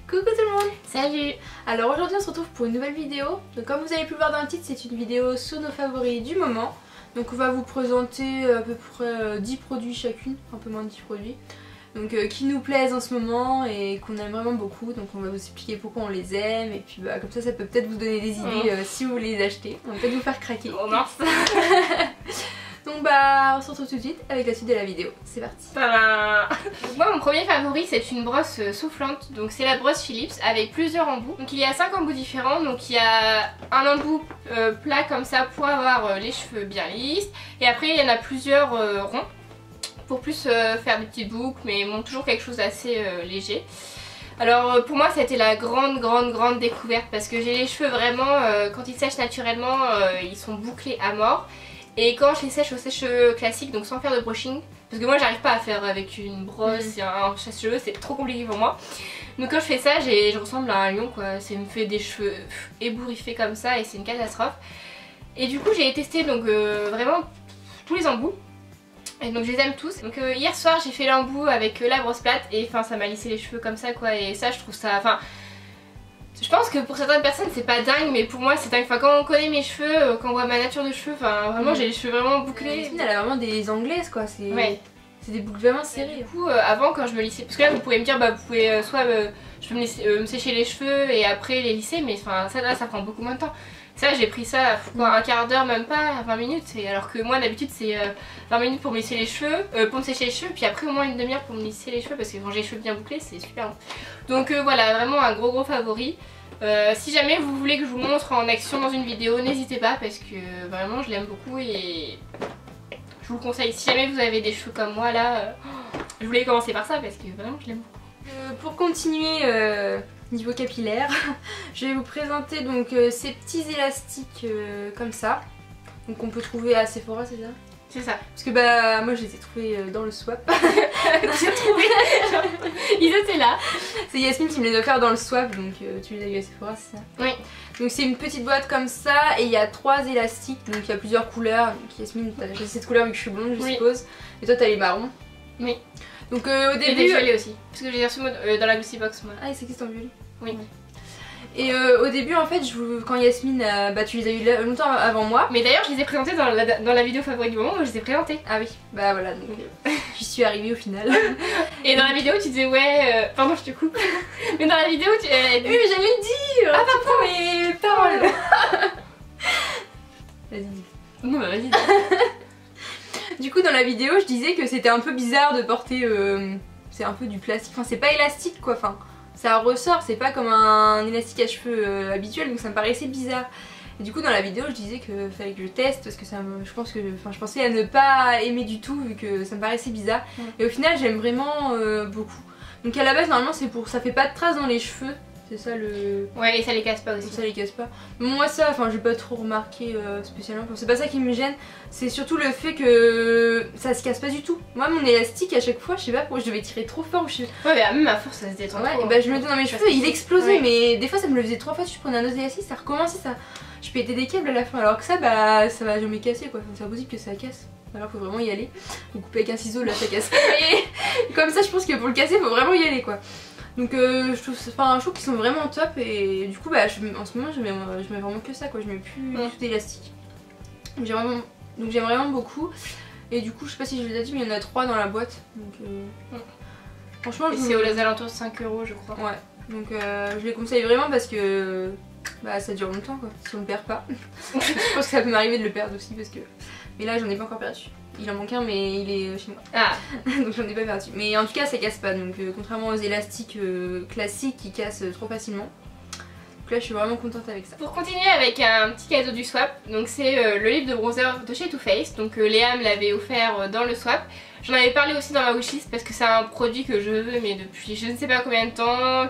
Coucou tout le monde. Salut. Alors aujourd'hui on se retrouve pour une nouvelle vidéo. Donc comme vous avez pu le voir dans le titre, c'est une vidéo sur nos favoris du moment. Donc on va vous présenter à peu près 10 produits chacune, un peu moins de 10 produits. Donc qui nous plaisent en ce moment et qu'on aime vraiment beaucoup. Donc on va vous expliquer pourquoi on les aime. Et puis comme ça peut peut-être vous donner des idées si vous voulez les acheter. On va peut-être vous faire craquer. Oh mince. Donc on se retrouve tout de suite avec la suite de la vidéo. C'est parti. Moi mon premier favori c'est une brosse soufflante. Donc c'est la brosse Philips avec plusieurs embouts. Donc il y a 5 embouts différents. Donc il y a un embout plat comme ça pour avoir les cheveux bien lisses. Et après il y en a plusieurs ronds pour plus faire des petites boucles, mais bon, toujours quelque chose d'assez léger. Alors pour moi ça a été la grande découverte parce que j'ai les cheveux vraiment, quand ils sèchent naturellement, ils sont bouclés à mort. Et quand je les sèche au sèche-cheveux classique, donc sans faire de brushing, parce que moi j'arrive pas à faire avec une brosse et un sèche-cheveux, c'est trop compliqué pour moi. Donc quand je fais ça, je ressemble à un lion quoi, ça me fait des cheveux ébouriffés comme ça et c'est une catastrophe. Et du coup j'ai testé donc vraiment tous les embouts. Et donc je les aime tous. Donc hier soir j'ai fait l'embout avec la brosse plate et enfin ça m'a lissé les cheveux comme ça quoi. Et ça je trouve ça, enfin je pense que pour certaines personnes c'est pas dingue, mais pour moi c'est dingue. Enfin quand on connaît mes cheveux, quand on voit ma nature de cheveux, enfin vraiment j'ai les cheveux vraiment bouclés. Yasmine elle a vraiment des anglaises quoi, c'est des boucles vraiment serrées. Du coup avant quand je me lissais, parce que là vous pouvez me dire bah vous pouvez soit je peux me sécher les cheveux et après les lisser, mais enfin ça là ça prend beaucoup moins de temps. Ça j'ai pris ça quoi, un quart d'heure, même pas 20 minutes, alors que moi d'habitude c'est 20 minutes pour me lisser les cheveux, pour me sécher les cheveux, puis après au moins une demi-heure pour me lisser les cheveux parce que quand j'ai les cheveux bien bouclés c'est super long. Donc voilà, vraiment un gros favori. Si jamais vous voulez que je vous montre en action dans une vidéo, n'hésitez pas parce que vraiment je l'aime beaucoup et je vous le conseille. Si jamais vous avez des cheveux comme moi là, je voulais commencer par ça parce que vraiment je l'aime beaucoup. Pour continuer niveau capillaire, je vais vous présenter donc ces petits élastiques comme ça, donc on peut trouver à Sephora, c'est ça? C'est ça. Parce que bah moi je les ai trouvés dans le swap. J'ai trouvé. Ils étaient là. C'est Yasmine qui me les a offerts dans le swap, donc tu les as eu à Sephora, c'est ça? Oui. Donc c'est une petite boîte comme ça et il y a 3 élastiques, donc il y a plusieurs couleurs. Donc Yasmine t'as choisi cette couleur vu que je suis blonde je suppose. Et toi t'as les marrons. Oui. Donc au début... Et des violets aussi. Parce que j'ai reçu dans la Lucy Box moi. Ah c'est qui c'est en violet? Oui. Ouais. Et au début en fait quand Yasmine bah tu les as eu longtemps avant moi. Mais d'ailleurs je les ai présentés dans la vidéo favorite du moment, moi je les ai présentés. Ah oui, bah voilà, donc j'y suis arrivée au final. Et dans la vidéo tu disais ouais, pardon je te coupe. Mais dans la vidéo tu... oui mais j'allais le dire. Ah pardon mais parole. Vas-y. Non bah vas-y. Du coup dans la vidéo je disais que c'était un peu bizarre de porter, c'est un peu du plastique, enfin c'est pas élastique quoi, enfin ça ressort, c'est pas comme un élastique à cheveux habituel, donc ça me paraissait bizarre. Et du coup dans la vidéo je disais que fallait que je teste parce que je pensais à ne pas aimer du tout vu que ça me paraissait bizarre. Et au final j'aime vraiment beaucoup. Donc à la base normalement c'est pour, ça fait pas de traces dans les cheveux. C'est ça le... Ouais et ça les casse pas aussi. Ça les casse pas. Moi ça, enfin j'ai pas trop remarqué spécialement. C'est pas ça qui me gêne. C'est surtout le fait que ça se casse pas du tout. Moi mon élastique à chaque fois, je sais pas pourquoi je devais tirer trop fort. Ouais mais même à force ça se détend. Ouais, et bah je me mettais dans mes cheveux, il explosait. Mais des fois ça me le faisait 3 fois. Si je prenais un autre élastique, ça recommençait ça. Je pétais des câbles à la fin. Alors que ça bah ça va jamais casser quoi. C'est impossible que ça casse. Alors faut vraiment y aller. Vous coupez avec un ciseau là ça casse. Et comme ça je pense que pour le casser faut vraiment y aller quoi. Donc je trouve qu'ils sont vraiment top et du coup bah en ce moment je mets vraiment que ça quoi, je mets plus du tout d'élastique. Donc j'aime vraiment beaucoup et du coup je sais pas si je vous ai dit mais il y en a 3 dans la boîte donc franchement c'est aux alentours de 5 € je crois. Ouais donc je les conseille vraiment parce que bah ça dure longtemps quoi si on le perd pas. Je pense que ça peut m'arriver de le perdre aussi parce que... Mais là j'en ai pas encore perdu. Il en manque un mais il est chez moi. Ah. Donc j'en ai pas perdu. Mais en tout cas ça casse pas donc contrairement aux élastiques classiques qui cassent trop facilement. Donc là je suis vraiment contente avec ça. Pour continuer avec un petit cadeau du swap, donc c'est le livre de bronzer de chez Too Faced. Donc Léa me l'avait offert dans le swap. J'en avais parlé aussi dans ma wishlist parce que c'est un produit que je veux mais depuis je ne sais pas combien de temps,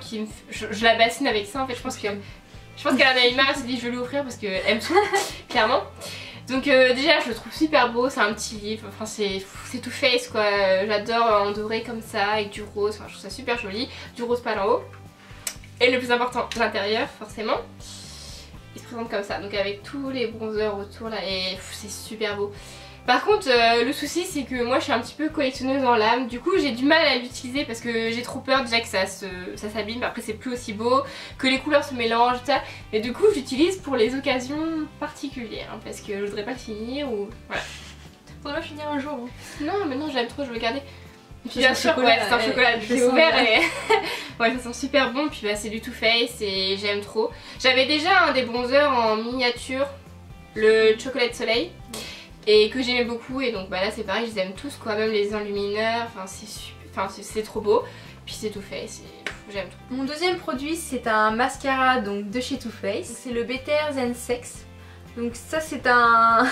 je la bassine avec ça en fait. Je pense qu'elle en a eu marre, elle s'est dit je vais lui offrir parce qu'elle me saoule clairement. Donc déjà je le trouve super beau, c'est un petit livre, enfin c'est Too Faced quoi, j'adore en doré comme ça avec du rose, enfin je trouve ça super joli, du rose pâle en haut. Et le plus important, l'intérieur forcément, il se présente comme ça, donc avec tous les bronzers autour là et c'est super beau. Par contre le souci c'est que moi je suis un petit peu collectionneuse dans l'âme, du coup j'ai du mal à l'utiliser parce que j'ai trop peur déjà que ça s'abîme, après c'est plus aussi beau, que les couleurs se mélangent, tout ça. Et du coup j'utilise pour les occasions particulières hein, parce que je voudrais pas le finir ou voilà. Faudrait finir un jour. Hein. Non mais non j'aime trop, je veux le garder. Et puis bien bien sûr, chocolat, ouais, c'est un chocolat, je l'ai ouvert et ouais, ça sent super bon. Puis bah, c'est du Too Faced et j'aime trop. J'avais déjà un des bronzers en miniature, le Chocolat Soleil, et que j'aimais beaucoup. Et donc bah là c'est pareil, je les aime tous quoi, même les enlumineurs. Enfin c'est trop beau. Puis c'est Too Faced, j'aime trop. Mon deuxième produit c'est un mascara donc de chez Too Faced. C'est le Better Than Sex. Donc ça c'est un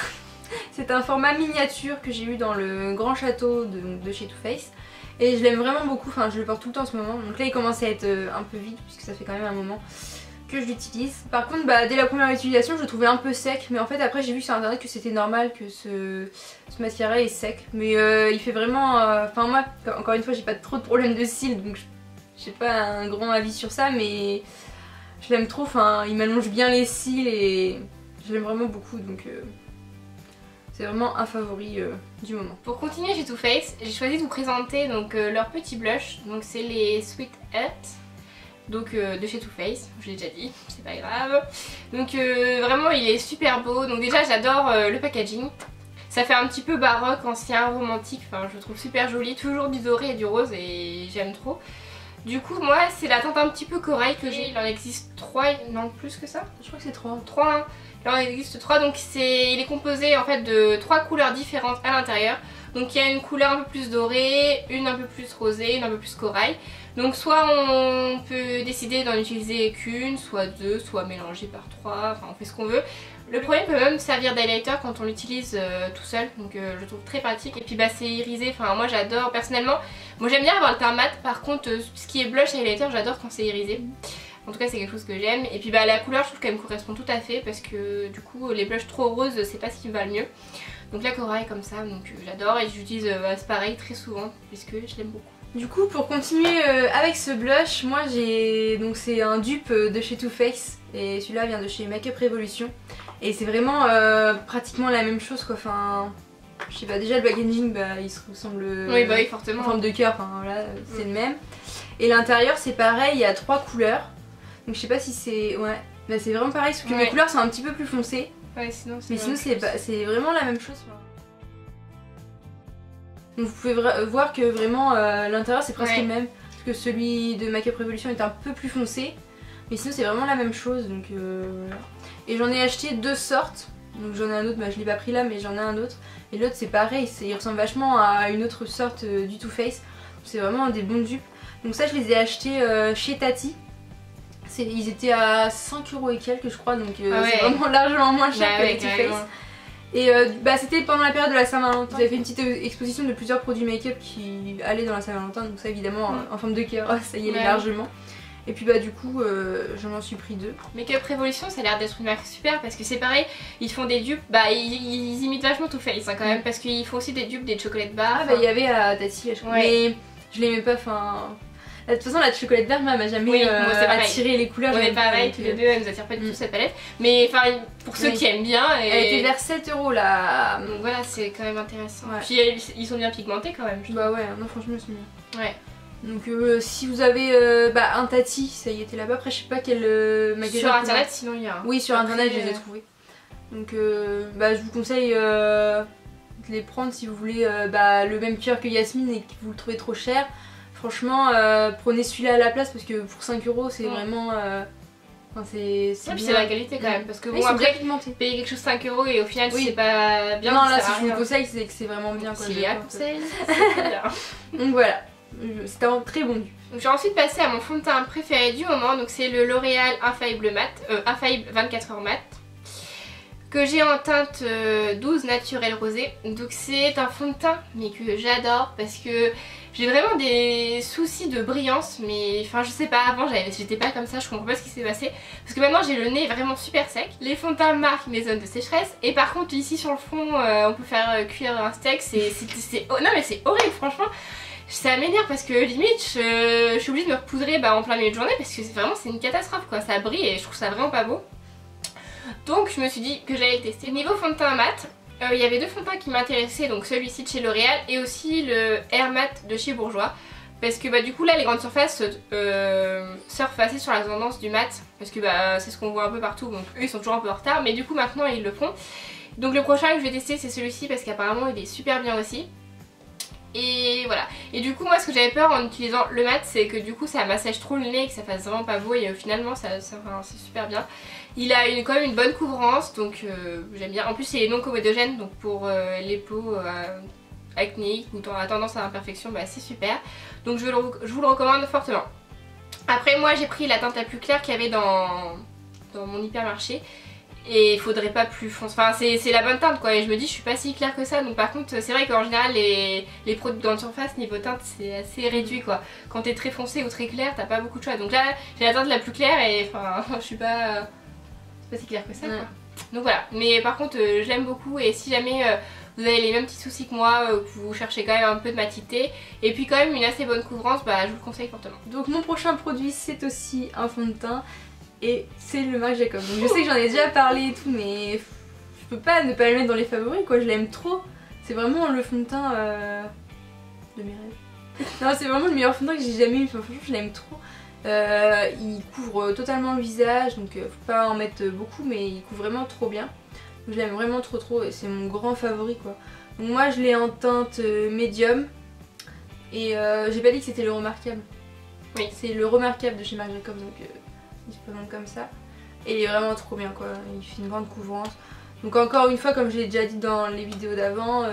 c'est un format miniature que j'ai eu dans le grand château de chez Too Faced. Et je l'aime vraiment beaucoup, enfin je le porte tout le temps en ce moment. Donc là il commence à être un peu vide puisque ça fait quand même un moment que je l'utilise. Par contre bah, dès la première utilisation je le trouvais un peu sec. Mais en fait après j'ai vu sur internet que c'était normal que ce mascara est sec. Mais il fait vraiment... Enfin moi encore une fois j'ai pas trop de problèmes de cils. Donc j'ai pas un grand avis sur ça. Mais je l'aime trop, enfin il m'allonge bien les cils et je l'aime vraiment beaucoup. Donc... c'est vraiment un favori du moment. Pour continuer chez Too Faced, j'ai choisi de vous présenter donc, leur petit blush. Donc c'est les Sweet Heart, donc de chez Too Faced, je l'ai déjà dit, c'est pas grave. Donc vraiment il est super beau, donc déjà j'adore le packaging. Ça fait un petit peu baroque, ancien, romantique, enfin je le trouve super joli, toujours du doré et du rose et j'aime trop. Du coup moi c'est la teinte un petit peu corail que j'ai, il en existe 3, non plus que ça. Je crois que c'est 3. 3 hein. Là il existe 3, donc il est composé en fait de 3 couleurs différentes à l'intérieur. Donc il y a une couleur un peu plus dorée, une un peu plus rosée, une un peu plus corail. Donc soit on peut décider d'en utiliser qu'une, soit 2, soit mélanger par 3, enfin on fait ce qu'on veut. Le premier peut même servir d'highlighter quand on l'utilise tout seul, donc je le trouve très pratique. Et puis bah c'est irisé, enfin moi j'adore personnellement. Moi j'aime bien avoir le teint mat, par contre ce qui est blush highlighter j'adore quand c'est irisé. En tout cas c'est quelque chose que j'aime. Et puis bah la couleur je trouve qu'elle me correspond tout à fait parce que du coup les blushs trop roses c'est pas ce qui me va le mieux. Donc la corail comme ça, donc j'adore et j'utilise c'est pareil très souvent puisque je l'aime beaucoup. Du coup pour continuer avec ce blush, moi j'ai... donc c'est un dupe de chez Too Faced et celui-là vient de chez Makeup Revolution. Et c'est vraiment pratiquement la même chose quoi, enfin... je sais pas, déjà le packaging bah il se ressemble... Oui bah oui fortement. En forme de cœur, enfin voilà c'est le même. Et l'intérieur c'est pareil, il y a 3 couleurs. Donc je sais pas si c'est... ouais, bah, c'est vraiment pareil, sauf que mes couleurs sont un petit peu plus foncées. Ouais, sinon mais sinon c'est vraiment la même chose. Donc vous pouvez voir que vraiment l'intérieur c'est presque le même. Parce que celui de Makeup Revolution est un peu plus foncé. Mais sinon c'est vraiment la même chose. Donc voilà. Et j'en ai acheté 2 sortes. Donc j'en ai un autre, bah, je l'ai pas pris là mais j'en ai un autre. Et l'autre c'est pareil, il ressemble vachement à une autre sorte du Too Faced. C'est vraiment des bons dupes. Donc ça je les ai achetés chez Tati. Ils étaient à 5 € et quelques je crois, donc c'est vraiment largement moins cher que les Too Faced. Et bah, c'était pendant la période de la Saint-Valentin. Ils avaient fait une petite exposition de plusieurs produits make-up qui allaient dans la Saint-Valentin, donc ça évidemment en forme de cœur, ça y est largement. Et puis bah du coup j'en suis pris 2. Makeup Revolution ça a l'air d'être une marque super parce que c'est pareil, ils font des dupes, bah ils imitent vachement Too Faced hein, quand même parce qu'ils font aussi des dupes, des chocolate bars. Ah bah il y avait à Tati je crois, mais je l'aimais pas, enfin... De toute façon la chocolate vert m'a jamais attiré les couleurs. On est pareil tous les deux, elle nous attire pas du tout cette palette. Mais enfin pour ceux qui aiment bien. Elle était vers 7 € là. Donc voilà c'est quand même intéressant. Puis ils sont bien pigmentés quand même. Bah ouais, non franchement c'est mieux. Ouais. Donc si vous avez un Tati, ça y était là-bas, après je sais pas quel magasin. Sur internet sinon il y a. Oui sur internet je les ai trouvés. Donc je vous conseille de les prendre si vous voulez le même cœur que Yasmine et que vous le trouvez trop cher. Franchement prenez celui-là à la place parce que pour 5 € c'est vraiment... c'est c'est la qualité quand même parce que bon après payer quelque chose 5 € et au final c'est pas bien. Non là si je vous conseille c'est que c'est vraiment bien quoi. Si les conseille c'est bien. Donc voilà. C'était un très bon dupe. Donc j'ai ensuite passé à mon fond de teint préféré du moment, donc c'est le L'Oréal Infaillible Infaillible 24h Mat que j'ai en teinte 12 naturel rosé. Donc c'est un fond de teint mais que j'adore parce que j'ai vraiment des soucis de brillance, mais enfin je sais pas, avant j'étais pas comme ça, je comprends pas ce qui s'est passé parce que maintenant j'ai le nez vraiment super sec. Les fonds de teint marquent mes zones de sécheresse et par contre ici sur le front on peut faire cuire un steak, non mais c'est horrible franchement. Ça m'énerve parce que limite je suis obligée de me repoudrer en plein milieu de journée parce que c'est une catastrophe quoi, ça brille et je trouve ça vraiment pas beau. Donc je me suis dit que j'allais le tester. Niveau fond de teint mat, Il y avait 2 fonds de teint qui m'intéressaient, donc celui-ci de chez L'Oréal et aussi le Air Matte de chez Bourjois. Parce que du coup là les grandes surfaces surfent assez sur la tendance du mat. Parce que c'est ce qu'on voit un peu partout, donc eux ils sont toujours un peu en retard, mais du coup maintenant ils le font. Donc le prochain que je vais tester c'est celui-ci parce qu'apparemment il est super bien aussi. Et voilà. Et du coup moi ce que j'avais peur en utilisant le mat c'est que du coup ça massage trop le nez et que ça fasse vraiment pas beau, et finalement c'est super bien. Il a quand même une bonne couvrance, donc j'aime bien. En plus il est non comédogène, donc pour les peaux acnéiques ou à tendance à l'imperfection, c'est super. Donc je vous le recommande fortement. Après moi j'ai pris la teinte la plus claire qu'il y avait dans mon hypermarché. Et il faudrait pas plus foncé, enfin c'est la bonne teinte quoi, et je me dis je suis pas si claire que ça. Donc par contre c'est vrai qu'en général les produits de grande surface niveau teinte c'est assez réduit quoi. Quand t'es très foncé ou très clair t'as pas beaucoup de choix. Donc là j'ai la teinte la plus claire et enfin je suis pas, c'est pas si clair que ça quoi. Donc voilà, mais par contre je l'aime beaucoup, et si jamais vous avez les mêmes petits soucis que moi, que vous cherchez quand même un peu de matité et puis quand même une assez bonne couvrance, je vous le conseille fortement. Donc mon prochain produit c'est aussi un fond de teint. Et c'est le Marc Jacobs. Donc je sais que j'en ai déjà parlé et tout, mais je peux pas ne pas le mettre dans les favoris quoi, je l'aime trop. C'est vraiment le fond de teint de mes rêves. Non, c'est vraiment le meilleur fond de teint que j'ai jamais eu, enfin, franchement je l'aime trop. Il couvre totalement le visage, donc faut pas en mettre beaucoup, mais il couvre vraiment trop bien. Donc je l'aime vraiment trop et c'est mon grand favori quoi. Donc moi je l'ai en teinte médium, et j'ai pas dit que c'était le remarquable. Oui. C'est le remarquable de chez Marc Jacobs, donc il se présente comme ça. Et il est vraiment trop bien quoi, il fait une grande couvrance. Donc encore une fois, comme je l'ai déjà dit dans les vidéos d'avant,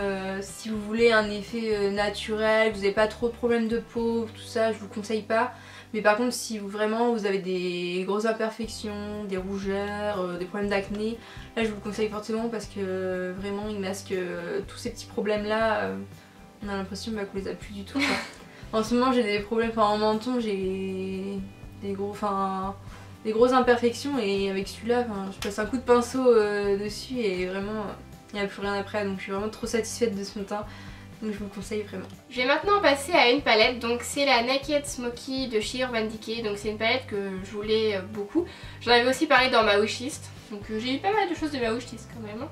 si vous voulez un effet naturel, vous n'avez pas trop de problèmes de peau, tout ça, je vous le conseille pas. Mais par contre si vraiment vous avez des grosses imperfections, des rougeurs, des problèmes d'acné, là je vous le conseille fortement parce que vraiment il masque tous ces petits problèmes là. On a l'impression qu'on les a plus du tout quoi. En ce moment j'ai des problèmes, en menton j'ai des grosses imperfections, et avec celui-là je passe un coup de pinceau dessus et vraiment il n'y a plus rien après, donc je suis vraiment trop satisfaite de ce fond de teint. Donc je vous le conseille vraiment. Je vais maintenant passer à une palette, donc c'est la Naked Smoky de chez Urban Decay. Donc c'est une palette que je voulais beaucoup. J'en avais aussi parlé dans ma wishlist, donc j'ai eu pas mal de choses de ma wishlist quand même.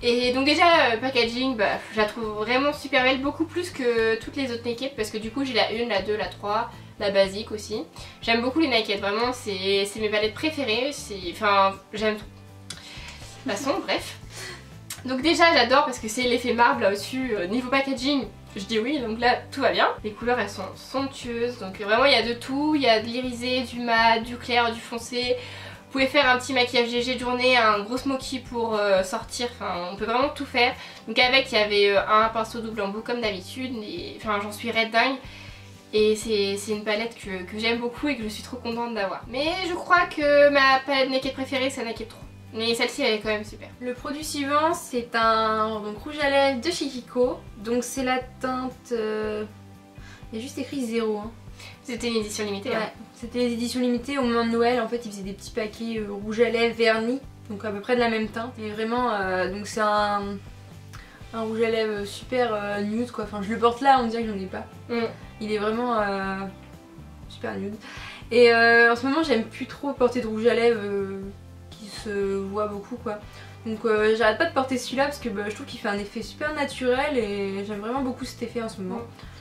Et donc déjà packaging, je la trouve vraiment super belle, beaucoup plus que toutes les autres Naked, parce que du coup j'ai la 1, la 2, la 3, la basique aussi. J'aime beaucoup les Naked, vraiment c'est mes palettes préférées, enfin j'aime tout. De toute façon bref. Donc déjà j'adore parce que c'est l'effet marbre là au-dessus, niveau packaging je dis oui, donc là tout va bien. Les couleurs elles sont somptueuses, donc vraiment il y a de tout, il y a de l'irisé, du mat, du clair, du foncé. Vous pouvez faire un petit maquillage léger de journée, un gros smoky pour sortir, enfin on peut vraiment tout faire. Donc avec il y avait un pinceau double embout comme d'habitude, enfin j'en suis red dingue. Et c'est une palette que j'aime beaucoup et que je suis trop contente d'avoir. Mais je crois que ma palette Naked préférée c'est Naked 3. Mais celle-ci elle est quand même super. Le produit suivant c'est un rouge à lèvres de chez Kiko. Donc c'est la teinte... il y a juste écrit 0 hein. C'était une édition limitée. Ouais, c'était les éditions limitées au moment de Noël. En fait ils faisaient des petits paquets rouge à lèvres vernis. Donc à peu près de la même teinte. Et vraiment donc c'est un rouge à lèvres super nude quoi. Enfin je le porte là, on dirait que j'en ai pas. Il est vraiment super nude. Et en ce moment j'aime plus trop porter de rouge à lèvres qui se voit beaucoup quoi. Donc j'arrête pas de porter celui-là parce que je trouve qu'il fait un effet super naturel et j'aime vraiment beaucoup cet effet en ce moment.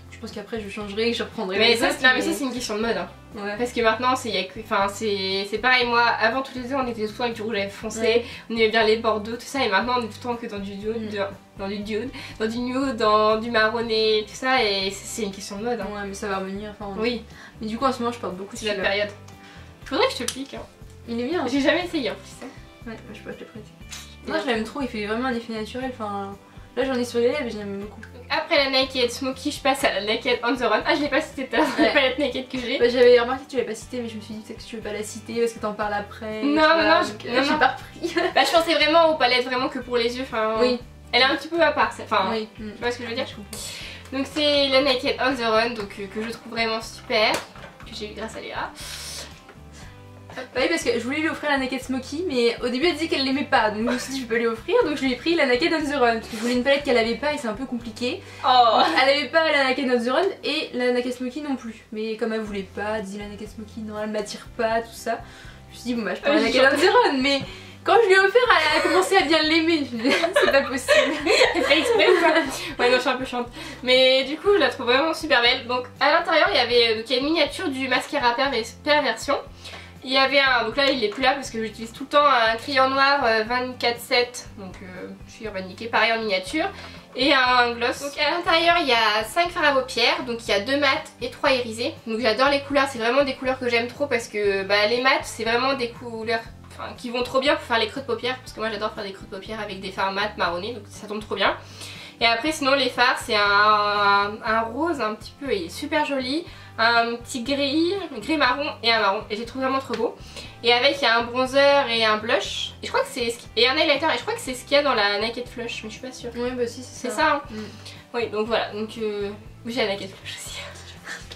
Je pense qu'après je changerai et je reprendrai mais les ça, autres, mais ça c'est une question de mode hein. Ouais. Parce que maintenant c'est pareil, moi avant toutes les deux on était tout le temps avec du rouge à lèvres foncé, on aimait bien les bordeaux tout ça, et maintenant on est tout le temps que dans du nude, dans du nude, dans du marronné, tout ça, et c'est une question de mode hein. Ouais mais ça va revenir, enfin oui. Mais du coup en ce moment je porte beaucoup celui-là. C'est la période. Faudrait que je te pique hein. Il est bien. J'ai jamais essayé en plus. Ouais, je peux te le prêter. Moi je l'aime trop, il fait vraiment un effet naturel, enfin là j'en ai sur les lèvres et je l'aime beaucoup. Après la Naked Smoky, je passe à la Naked On The Run. Ah je l'ai pas cité tout à l'heure, la palette Naked que j'ai. J'avais remarqué que tu l'avais pas cité, mais je me suis dit peut-être que tu veux pas la citer parce que t'en parles après. Non, j'ai pas repris. Je pensais vraiment aux palettes vraiment que pour les yeux, enfin... Oui. Elle est un petit peu à part, enfin... Oui. Tu vois ce que je veux dire? Je comprends. Donc c'est la Naked On The Run, donc que je trouve vraiment super, que j'ai eu grâce à Léa. Bah oui parce que je voulais lui offrir la Naked Smoky, mais au début elle disait qu'elle l'aimait pas, donc je me suis dit je peux lui offrir, donc je lui ai pris la Naked On The Run parce que je voulais une palette qu'elle avait pas et c'est un peu compliqué. Donc, elle avait pas la Naked On The Run et la Naked Smoky non plus, mais comme elle voulait pas, elle disait la Naked Smoky non elle m'attire pas, tout ça, je me suis dit bon bah je prends la Naked On The Run, mais Quand je lui ai offert, elle a commencé à bien l'aimer. Je me dis, c'est pas possible. Elle fait exprès ou quoi? Ouais, non, je suis un peu chiante. Mais du coup, je la trouve vraiment super belle. Donc, à l'intérieur, il y avait une miniature du mascara Perversion. Il y avait un, donc là il est plus là parce que j'utilise tout le temps un crayon noir 24/7, donc je suis revendiquée, pareil en miniature, et un gloss. Donc à l'intérieur il y a 5 fards à paupières, donc il y a 2 mat et 3 irisés. Donc j'adore les couleurs, c'est vraiment des couleurs que j'aime trop parce que les mat c'est vraiment des couleurs qui vont trop bien pour faire les creux de paupières, parce que moi j'adore faire des creux de paupières avec des fards mat marronnés, donc ça tombe trop bien. Et après sinon les fards c'est un rose un petit peu, il est super joli, un petit gris marron et un marron, et j'ai trouvé vraiment trop beau. Et avec il y a un bronzer et un blush, et je crois que c'est et un highlighter, et je crois que c'est ce qu'il y a dans la Naked Flush, mais je suis pas sûre. Oui bah si c'est ça hein. Oui donc voilà, donc oui j'ai la Naked Flush aussi.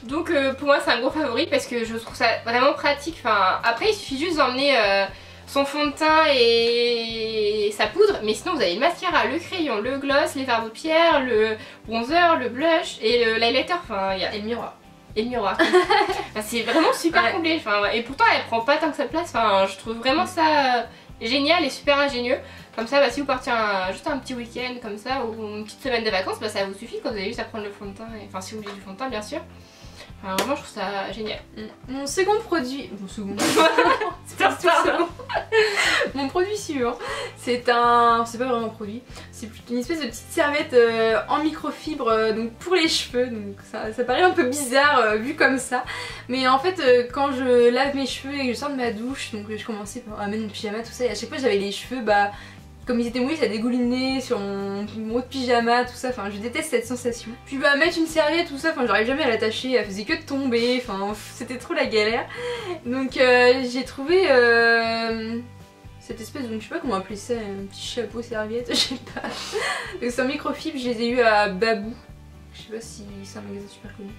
Donc pour moi c'est un gros favori parce que je trouve ça vraiment pratique. Enfin, après il suffit juste d'emmener son fond de teint et sa poudre, mais sinon vous avez le mascara, le crayon, le gloss, les fards de paupières, le bronzer, le blush et l'highlighter, enfin il y a... Et le miroir. Et le miroir. C'est vraiment super complet, enfin, et pourtant elle prend pas tant que ça de place, enfin, je trouve vraiment ça génial et super ingénieux. Comme ça si vous partez juste un petit week-end comme ça ou une petite semaine de vacances, ça vous suffit quand vous avez juste à prendre le fond de teint, enfin si vous voulez du fond de teint bien sûr. Enfin, vraiment je trouve ça génial. Mon second produit... Mon second... c'est pas second. Mon produit suivant, c'est un... c'est pas vraiment un produit, c'est une espèce de petite serviette en microfibre donc pour les cheveux. Donc ça paraît un peu bizarre vu comme ça. Mais en fait quand je lave mes cheveux et que je sors de ma douche, donc je commençais à mettre mon pyjama tout ça, et à chaque fois j'avais les cheveux comme ils étaient mouillés, ça dégoulinait sur mon haut de pyjama, tout ça, enfin je déteste cette sensation. Puis mettre une serviette, tout ça, enfin j'arrive jamais à l'attacher, elle faisait que de tomber, enfin c'était trop la galère. Donc j'ai trouvé cette espèce, donc je sais pas comment appeler ça, un petit chapeau serviette, je sais pas. Donc c'est en microfibre, je les ai eu à Babou. Je sais pas si c'est un magasin super connu.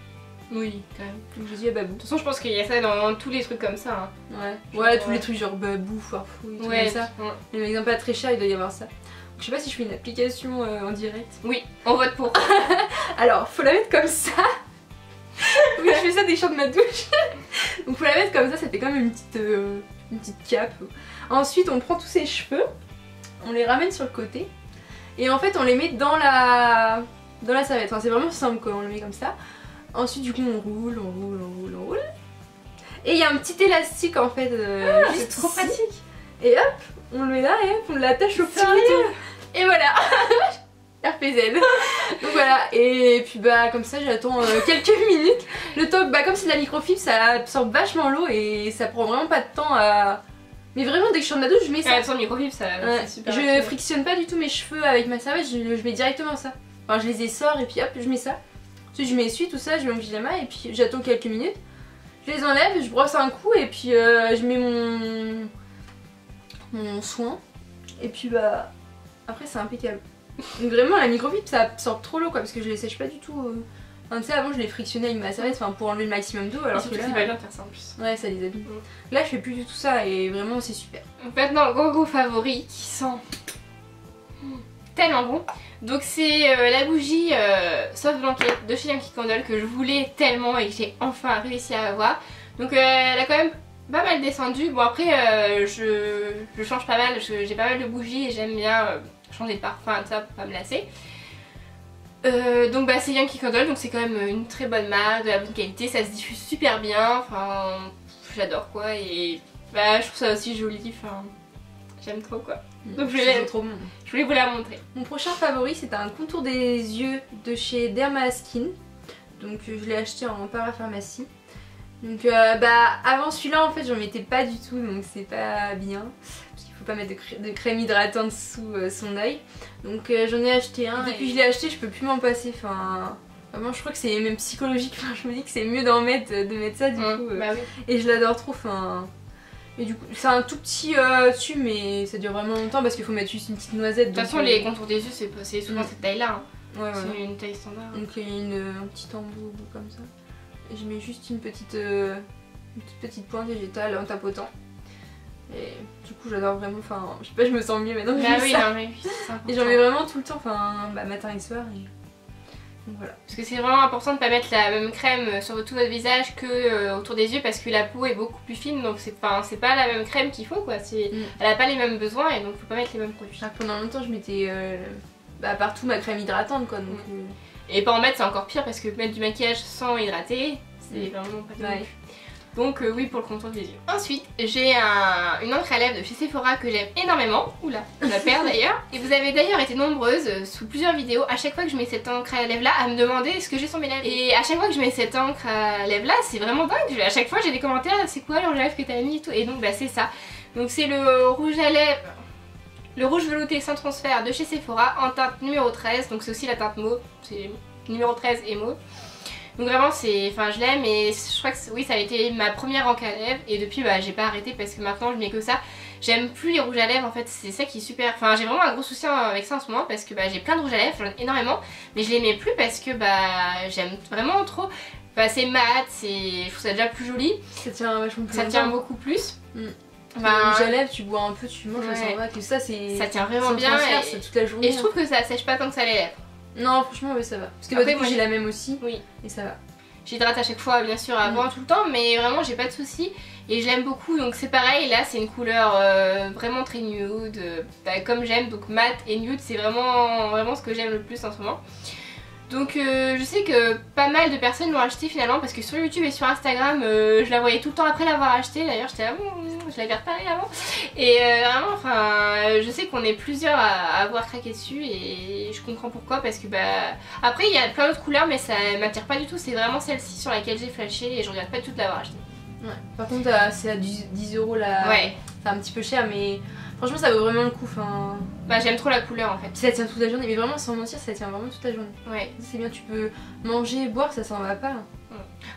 Oui, quand même. Donc je les ai eu à Babou. De toute façon je pense qu'il y a ça dans tous les trucs comme ça. Hein. Ouais, tous les trucs genre Babou, Farfouille, tout comme ça. Ouais. Les magasins pas très chers, il doit y avoir ça. Donc, je sais pas si je fais une application en direct. Oui, on vote pour. Alors, faut la mettre comme ça. Oui, je fais ça des champs de ma douche. Donc faut la mettre comme ça fait quand même une petite cape. Ensuite, on prend tous ses cheveux, on les ramène sur le côté, et en fait on les met dans la serviette. Enfin, c'est vraiment simple quoi, on le met comme ça. Ensuite du coup on roule. Et il y a un petit élastique en fait c'est trop pratique. Et hop, on le met là et hop, on l'attache au petit bouton. Et voilà. RPZ. Donc voilà, et puis comme ça j'attends quelques minutes. Le temps comme c'est de la microfibre, ça absorbe vachement l'eau et ça prend vraiment pas de temps à... Mais vraiment dès que je sors de ma douche je mets ça. Ouais, sans microfibre c'est super. Je frictionne pas du tout mes cheveux avec ma serviette, je mets directement ça. Enfin je les essore et puis hop je mets ça. Ensuite je m'essuie tout ça, je mets mon pyjama et puis j'attends quelques minutes. Je les enlève, je brosse un coup et puis je mets mon soin. Et puis après c'est impeccable. Donc vraiment la microfibre ça absorbe trop l'eau quoi, parce que je les sèche pas du tout. Enfin, tu sais avant je les frictionnais avec ma serviette pour enlever le maximum d'eau, alors que là... c'est pas bien de faire ça en plus. Ouais ça les abîme. Là je fais plus du tout ça et vraiment c'est super. Donc maintenant gros favori qui sent tellement bon. Donc c'est la bougie Soft Blanket de chez Yankee Candle que je voulais tellement et que j'ai enfin réussi à avoir. Donc elle a quand même pas mal descendu. Bon après je change pas mal, j'ai pas mal de bougies et j'aime bien changer de parfum tout ça pour pas me lasser. Donc c'est Yankee Candle, donc c'est quand même une très bonne marque, de la bonne qualité, ça se diffuse super bien, enfin j'adore quoi, et je trouve ça aussi joli, enfin j'aime trop quoi. Donc je voulais vous la montrer. Mon prochain favori c'est un contour des yeux de chez Derma Skin, donc je l'ai acheté en parapharmacie. Donc avant celui-là en fait j'en mettais pas du tout, donc c'est pas bien. Faut pas mettre de crème hydratante sous son œil. Donc j'en ai acheté un et depuis que je l'ai acheté je peux plus m'en passer. Enfin vraiment je crois que c'est même psychologique. Enfin, je me dis que c'est mieux de mettre ça du coup. Oui. Et je l'adore trop. Enfin, et du coup c'est un tout petit tube mais ça dure vraiment longtemps parce qu'il faut mettre juste une petite noisette. De toute façon les contours des yeux c'est souvent cette taille là. Hein. Ouais, c'est une taille standard. Donc il y a un petit embout comme ça. Et je mets juste une petite pointe végétale en tapotant. Et du coup j'adore vraiment, enfin je sais pas, je me sens mieux maintenant que oui, ça. Non, mais oui, et j'en mets vraiment tout le temps, enfin matin et soir Donc voilà. Parce que c'est vraiment important de pas mettre la même crème sur tout votre visage que autour des yeux parce que la peau est beaucoup plus fine donc c'est pas la même crème qu'il faut quoi. Elle a pas les mêmes besoins et donc faut pas mettre les mêmes produits. Pendant longtemps je mettais partout ma crème hydratante quoi donc... Et pas en mettre c'est encore pire parce que mettre du maquillage sans hydrater c'est vraiment pas bien. Donc oui pour le contour des yeux. Ensuite j'ai une encre à lèvres de chez Sephora que j'aime énormément. Oula, je la perds d'ailleurs. Et vous avez d'ailleurs été nombreuses sous plusieurs vidéos à chaque fois que je mets cette encre à lèvres là à me demander ce que j'ai sur mes lèvres. Et à chaque fois que je mets cette encre à lèvres là c'est vraiment dingue. À chaque fois j'ai des commentaires c'est quoi le rouge à lèvres que t'as mis et tout. Et donc bah c'est ça. Donc c'est le rouge à lèvres, le rouge velouté sans transfert de chez Sephora en teinte numéro 13. Donc c'est aussi la teinte mauve. C'est numéro 13 et mauve. Donc vraiment je l'aime et je crois que oui ça a été ma première encre à lèvres et depuis bah j'ai pas arrêté parce que maintenant je mets que ça. J'aime plus les rouges à lèvres en fait, c'est ça qui est super. Enfin j'ai vraiment un gros souci avec ça en ce moment parce que bah j'ai plein de rouges à lèvres, j'en ai énormément mais je les mets plus parce que bah j'aime vraiment trop. Enfin c'est mat, je trouve ça déjà plus joli. Ça tient vachement plus. Ça tient beaucoup plus. Enfin, le rouge à lèvres, tu bois un peu, tu manges, ça va, que ça tient vraiment bien et toute la journée. Et je trouve que ça sèche pas tant que ça les lèvres. Non franchement oui ça va. Parce que après, moi j'ai la même aussi et ça va. J'hydrate à chaque fois bien sûr avant tout le temps mais vraiment j'ai pas de soucis et je l'aime beaucoup donc c'est pareil là c'est une couleur vraiment très nude comme j'aime donc mat et nude c'est vraiment ce que j'aime le plus en ce moment. Donc je sais que pas mal de personnes l'ont acheté finalement parce que sur YouTube et sur Instagram je la voyais tout le temps après l'avoir acheté d'ailleurs j'étais je l'avais repéré avant et vraiment enfin je sais qu'on est plusieurs à avoir craqué dessus et je comprends pourquoi parce que bah après il y a plein d'autres couleurs mais ça m'attire pas du tout c'est vraiment celle-ci sur laquelle j'ai flashé et je regrette pas du tout de l'avoir acheté. Par contre c'est à 10 € là, c'est un petit peu cher mais franchement ça vaut vraiment le coup. Bah j'aime trop la couleur en fait. Ça tient toute la journée mais vraiment sans mentir ça tient vraiment toute la journée. C'est bien tu peux manger, boire ça s'en va pas.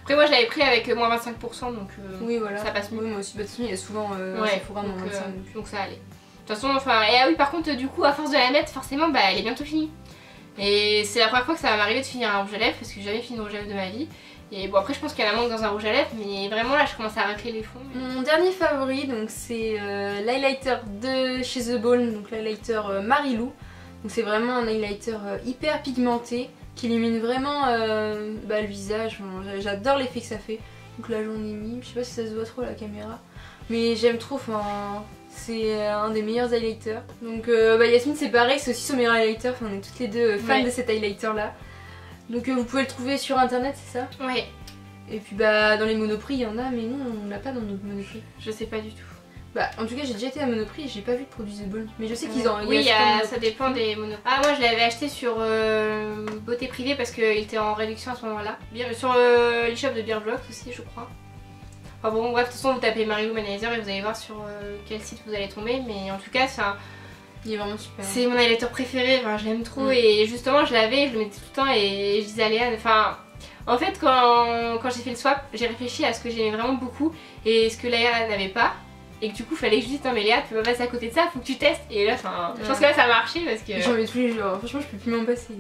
Après moi je l'avais pris avec moins 25% donc oui voilà. Ça passe mieux. Oui moi aussi de toute façon il y a souvent Sephora moins 25 donc ça allait. De toute façon et ah oui par contre du coup à force de la mettre forcément bah elle est bientôt finie. Et c'est la première fois que ça va m'arriver de finir un rouge à lèvres parce que j'ai jamais fini de rouge à lèvres de ma vie. Et bon après je pense qu'il y en a manque dans un rouge à lèvres mais vraiment là je commence à racler les fonds. Mon dernier favori donc c'est l'highlighter de chez The Balm, donc l'highlighter Marilou. Donc c'est vraiment un highlighter hyper pigmenté qui illumine vraiment le visage. J'adore l'effet que ça fait. Donc là j'en ai mis, je sais pas si ça se voit trop à la caméra mais j'aime trop, c'est un des meilleurs highlighters. Donc Yasmine c'est pareil, c'est aussi son meilleur highlighter, on est toutes les deux fans de cet highlighter là. Donc vous pouvez le trouver sur internet c'est ça? Ouais. Et puis dans les Monoprix il y en a mais nous on l'a pas dans notre Monoprix. Je sais pas du tout. En tout cas j'ai déjà été à Monoprix et j'ai pas vu de produits The Balm. Mais je sais qu'ils en... Oui ça dépend des Monoprix. Ah moi je l'avais acheté sur Beauté Privée parce qu'il était en réduction à ce moment là. Sur l'e-shop de Beardbox aussi je crois. Enfin bon bref de toute façon vous tapez Marilou Manizer et vous allez voir sur quel site vous allez tomber mais en tout cas il est vraiment super. C'est mon highlighter préféré, je l'aime trop et justement je l'avais, je le mettais tout le temps et je disais à Léa, en fait quand j'ai fait le swap j'ai réfléchi à ce que j'aimais vraiment beaucoup et ce que Léa n'avait pas et que du coup fallait que je dise non mais Léa tu peux pas passer à côté de ça, faut que tu testes et là je pense que là ça a marché parce que... J'en mets tous les jours, franchement je peux plus m'en passer.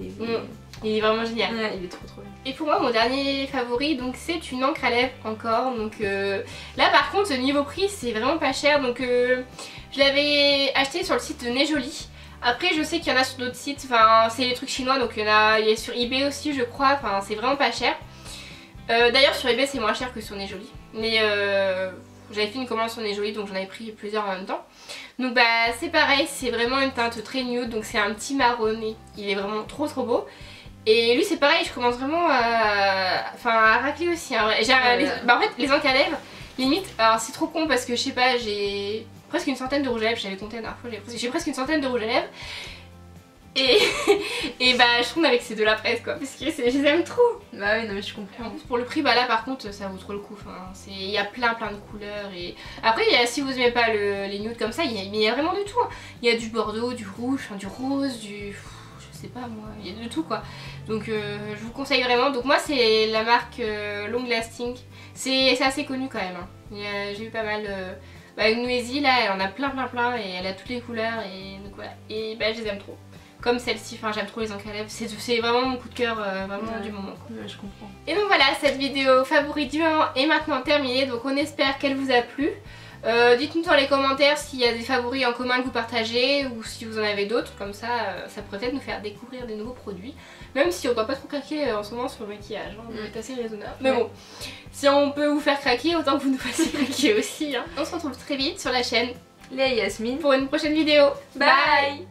Il est vraiment génial. Il est trop bien. Et pour moi mon dernier favori donc c'est une encre à lèvres encore donc là par contre niveau prix c'est vraiment pas cher donc je l'avais acheté sur le site de Nejoli. Après je sais qu'il y en a sur d'autres sites, c'est les trucs chinois donc il y a sur eBay aussi je crois, c'est vraiment pas cher. D'ailleurs sur eBay c'est moins cher que sur Nejoli. Mais j'avais fait une commande sur Nejoli donc j'en avais pris plusieurs en même temps. Donc c'est pareil, c'est vraiment une teinte très nude donc c'est un petit marronné, il est vraiment trop beau. Et lui c'est pareil, je commence vraiment à racler aussi. En fait les encres à lèvres, limite, alors c'est trop con parce que je sais pas, j'ai presque une centaine de rouges à lèvres, j'avais compté la dernière fois, j'ai presque une centaine de rouges à lèvres. Et je tourne avec ces deux là presque quoi, parce que je les aime trop. Bah oui non mais je comprends. En plus pour le prix là par contre ça vaut trop le coup, il y a plein de couleurs et après si vous aimez pas les nudes comme ça, il y a vraiment de tout. Il y a du bordeaux, du rouge, du rose, je sais pas moi, il y a de tout quoi. Donc je vous conseille vraiment. Donc moi c'est la marque Long Lasting. C'est assez connu quand même. J'ai eu pas mal... une Noisy là elle en a plein et elle a toutes les couleurs et donc voilà. Et je les aime trop. Comme celle-ci, j'aime trop les encres à lèvres. C'est vraiment mon coup de cœur vraiment du moment quoi. Je comprends. Et donc voilà, cette vidéo favori du moment est maintenant terminée. Donc on espère qu'elle vous a plu. Dites-nous dans les commentaires s'il y a des favoris en commun que vous partagez ou si vous en avez d'autres, comme ça ça pourrait peut-être nous faire découvrir des nouveaux produits. Même si on doit pas trop craquer en ce moment sur le maquillage, hein, on doit être assez raisonnable. Mais bon, si on peut vous faire craquer, autant que vous nous fassiez craquer aussi. Hein. On se retrouve très vite sur la chaîne Léa et Yasmine pour une prochaine vidéo. Bye.